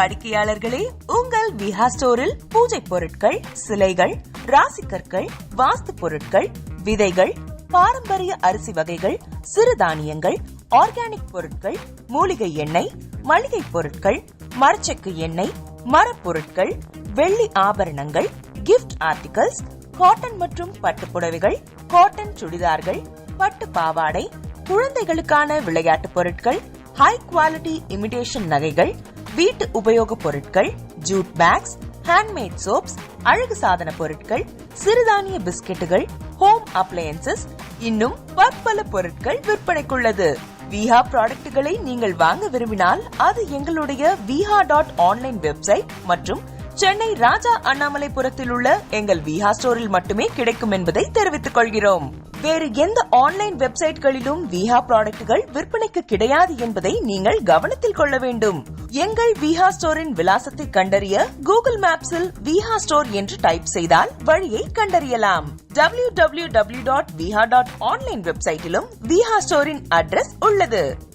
வாடிக்கையாளர்களே, உங்கள் விஹா ஸ்டோரில் பூஜை பொருட்கள், சிலைகள், ராசிக்கற்கள், வாஸ்து பொருட்கள், விதைகள், பாரம்பரிய அரிசி வகைகள், சிறுதானியங்கள், ஆர்கானிக் பொருட்கள், மூலிகை எண்ணெய், மளிகை பொருட்கள், மரச்செக்கு எண்ணெய், மரப்பொருட்கள், வெள்ளி ஆபரணங்கள், கிஃப்ட் ஆர்டிகல்ஸ், காட்டன் மற்றும் பட்டு புடவைகள், காட்டன் சுடிதார்கள், பட்டு பாவாடை, குழந்தைகளுக்கான விளையாட்டு பொருட்கள், ஹை குவாலிட்டி இமிடேஷன் நகைகள், வீட்டு உபயோக பொருட்கள், ஜூட் பேக்ஸ், ஹேண்ட்மேட் சோப்ஸ், அழகு சாதன பொருட்கள், சிறுதானிய பிஸ்கெட்டுகள், ஹோம் அப்ளையன்சஸ், இன்னும் பற்பல பொருட்கள் விற்பனைக்குள்ளது. விஹா ப்ராடக்ட்களை நீங்கள் வாங்க விரும்பினால் அது எங்களுடைய viha.online வெப்சைட் மற்றும் சென்னை ராஜா அண்ணாமலைபுரத்தில் உள்ள எங்கள் விஹா ஸ்டோரில் மட்டுமே கிடைக்கும் என்பதை தெரிவித்துக் கொள்கிறோம். வேறு எந்த ஆன்லைன் வெப்சைட்களிலும் விஹா ப்ராடக்ட்கள் விற்பனைக்கு கிடையாது என்பதை நீங்கள் கவனத்தில் கொள்ள வேண்டும். எங்கள் விஹா ஸ்டோரின் விலாசத்தை கண்டறிய கூகுள் மேப்ஸில் விஹா ஸ்டோர் என்று டைப் செய்தால் வழியை கண்டறியலாம். www.viha.online வெப்சைட்டிலும் விஹா ஸ்டோரின் அட்ரஸ் உள்ளது.